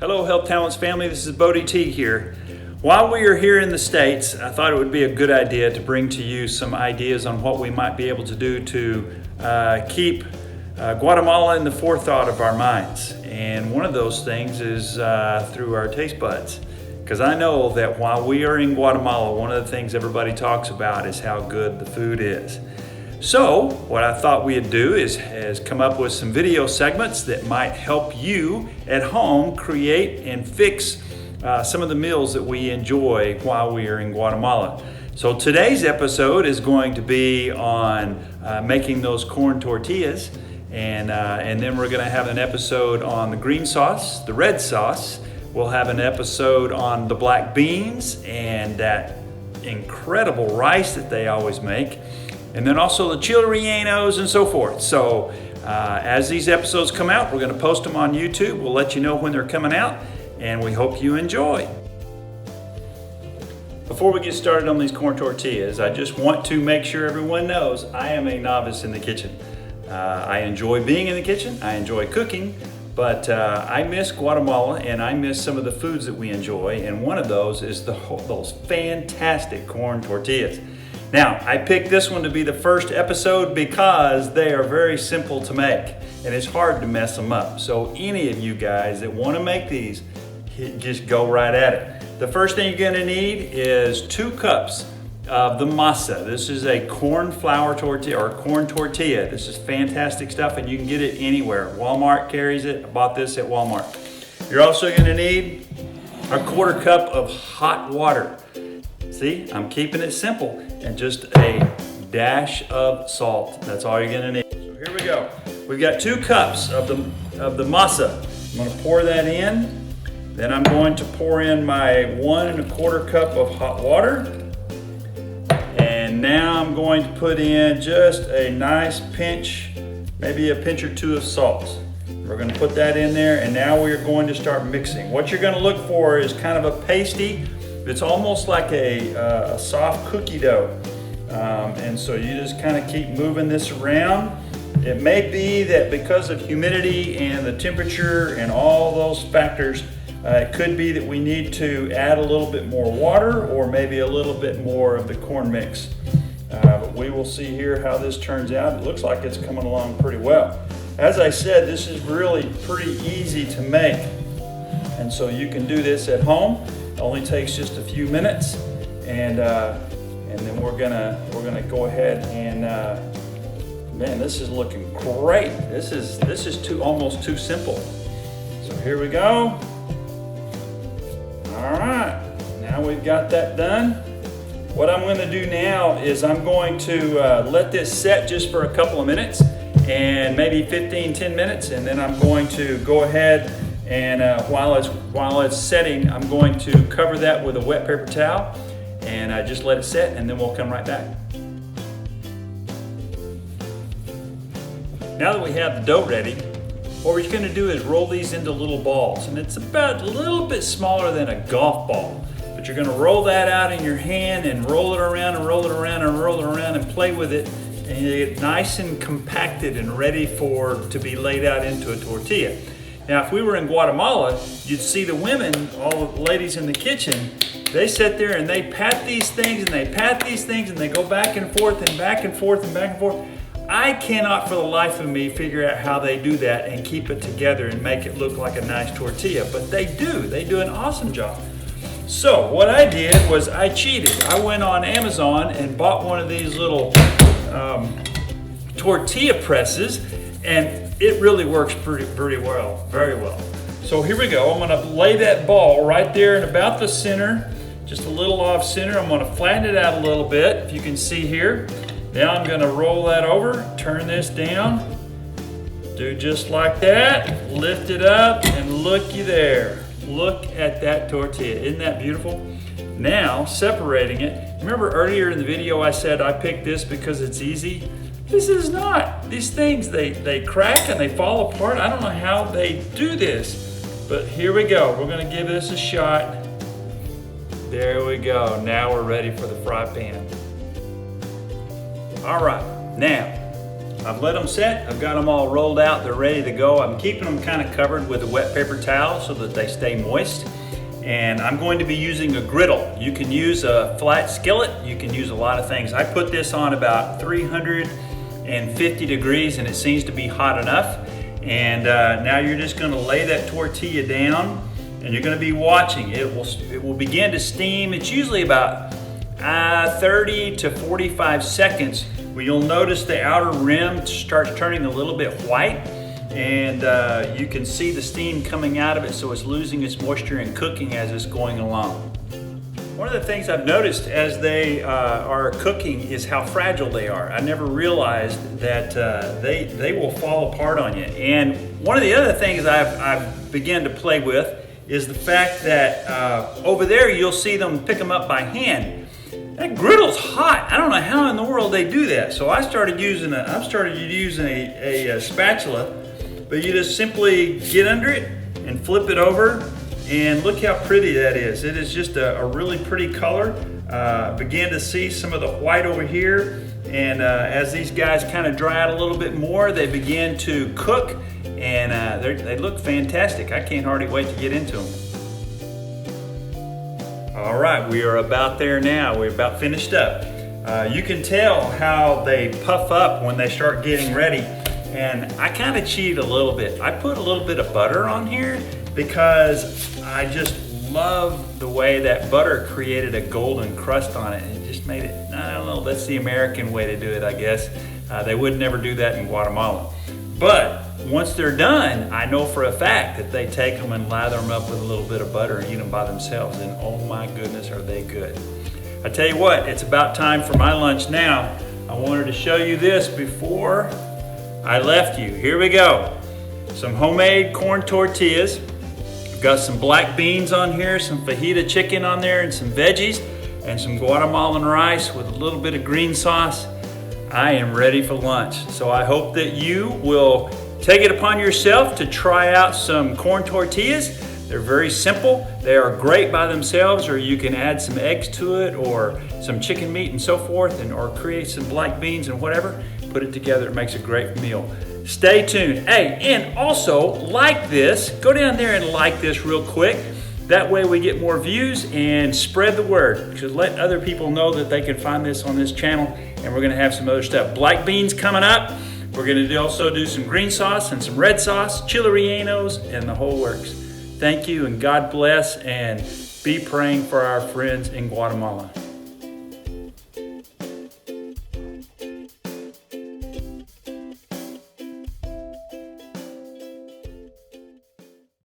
Hello, Health Talents family. This is Bodie T here. While we are here in the States, I thought it would be a good idea to bring to you some ideas on what we might be able to do to keep Guatemala in the forethought of our minds. And one of those things is through our taste buds. Because I know that while we are in Guatemala, one of the things everybody talks about is how good the food is. So what I thought we'd do is come up with some video segments that might help you at home create and fix some of the meals that we enjoy while we are in Guatemala. So today's episode is going to be on making those corn tortillas, and then we're going to have an episode on the green sauce, the red sauce. We'll have an episode on the black beans and that incredible rice that they always make. And then also the chile rellenos and so forth. So as these episodes come out, we're going to post them on YouTube. We'll let you know when they're coming out, and we hope you enjoy. Before we get started on these corn tortillas, I just want to make sure everyone knows I am a novice in the kitchen. I enjoy being in the kitchen. I enjoy cooking, but I miss Guatemala and I miss some of the foods that we enjoy. And one of those is those fantastic corn tortillas. Now, I picked this one to be the first episode because they are very simple to make and it's hard to mess them up. So any of you guys that want to make these, just go right at it. The first thing you're going to need is 2 cups of the masa. This is a corn flour tortilla or corn tortilla. This is fantastic stuff and you can get it anywhere. Walmart carries it. I bought this at Walmart. You're also going to need a 1/4 cup of hot water. See, I'm keeping it simple, and just a dash of salt. That's all you're gonna need. So here we go. We've got 2 cups of the masa. I'm gonna pour that in. Then I'm going to pour in my 1 1/4 cup of hot water. And now I'm going to put in just a nice pinch, maybe a pinch or 2 of salt. We're gonna put that in there, and now we're going to start mixing. What you're gonna look for is kind of a pasty. It's almost like a soft cookie dough. And so you just kind of keep moving this around. It may be that because of humidity and the temperature and all those factors, it could be that we need to add a little bit more water or maybe a little bit more of the corn mix. But we will see here how this turns out. It looks like it's coming along pretty well. As I said, this is really pretty easy to make. And so you can do this at home. It only takes just a few minutes, and then we're gonna go ahead and man, this is looking great. This is almost too simple. So here we go. All right, now we've got that done. What I'm going to do now is I'm going to let this set just for a couple of minutes, and maybe 10 minutes, and then I'm going to go ahead. And while it's setting, I'm going to cover that with a wet paper towel and just let it set, and then we'll come right back. Now that we have the dough ready, what we're going to do is roll these into little balls, and it's about a little bit smaller than a golf ball. But you're going to roll that out in your hand and roll it around and roll it around and roll it around and play with it, and you get nice and compacted and ready to be laid out into a tortilla. Now, if we were in Guatemala, you'd see the women, all the ladies in the kitchen, they sit there and they pat these things and they pat these things and they go back and forth and back and forth and back and forth. I cannot for the life of me figure out how they do that and keep it together and make it look like a nice tortilla, but they do. They do an awesome job. So what I did was I cheated. I went on Amazon and bought one of these little tortilla presses, and it really works pretty well, very well. So here we go. I'm gonna lay that ball right there in about the center, just a little off center. I'm gonna flatten it out a little bit, if you can see here. Now I'm gonna roll that over, turn this down, do just like that, lift it up, and looky there. Look at that tortilla, isn't that beautiful? Now, separating it, remember earlier in the video I said I picked this because it's easy? This is not. These things, they crack and they fall apart. I don't know how they do this, but here we go. We're gonna give this a shot. There we go. Now we're ready for the fry pan. All right, now I've let them set. I've got them all rolled out. They're ready to go. I'm keeping them kind of covered with a wet paper towel so that they stay moist. And I'm going to be using a griddle. You can use a flat skillet. You can use a lot of things. I put this on about 350 degrees and it seems to be hot enough. And now you're just going to lay that tortilla down and you're going to be watching. It will begin to steam. It's usually about 30 to 45 seconds where you'll notice the outer rim starts turning a little bit white, and you can see the steam coming out of it, so it's losing its moisture and cooking as it's going along. One of the things I've noticed as they are cooking is how fragile they are. I never realized that they will fall apart on you. And one of the other things I've begun to play with is the fact that over there you'll see them pick them up by hand. That griddle's hot. I don't know how in the world they do that. So I started using a spatula, but you just simply get under it and flip it over, and look how pretty that is. It is just a really pretty color. Begin to see some of the white over here, and as these guys kind of dry out a little bit more, they begin to cook, and they look fantastic. I can't hardly wait to get into them. All right, we are about there now. We're about finished up. You can tell how they puff up when they start getting ready. And I kind of cheated a little bit. I put a little bit of butter on here because I just love the way that butter created a golden crust on it. It just made it, I don't know, that's the American way to do it, I guess. They would never do that in Guatemala. But once they're done, I know for a fact that they take them and lather them up with a little bit of butter and eat them by themselves. And oh my goodness, are they good. I tell you what, it's about time for my lunch now. I wanted to show you this before I left you. Here we go. Some homemade corn tortillas. I've got some black beans on here, some fajita chicken on there, and some veggies, and some Guatemalan rice with a little bit of green sauce. I am ready for lunch. So I hope that you will take it upon yourself to try out some corn tortillas. They're very simple. They are great by themselves, or you can add some eggs to it or some chicken meat and so forth, or create some black beans and whatever. Put it together, it makes a great meal. Stay tuned. Hey, and also like this. Go down there and like this real quick. That way we get more views and spread the word. Just let other people know that they can find this on this channel, and we're gonna have some other stuff. Black beans coming up. We're gonna also do some green sauce and some red sauce, chili rellenos, and the whole works. Thank you, and God bless, and be praying for our friends in Guatemala.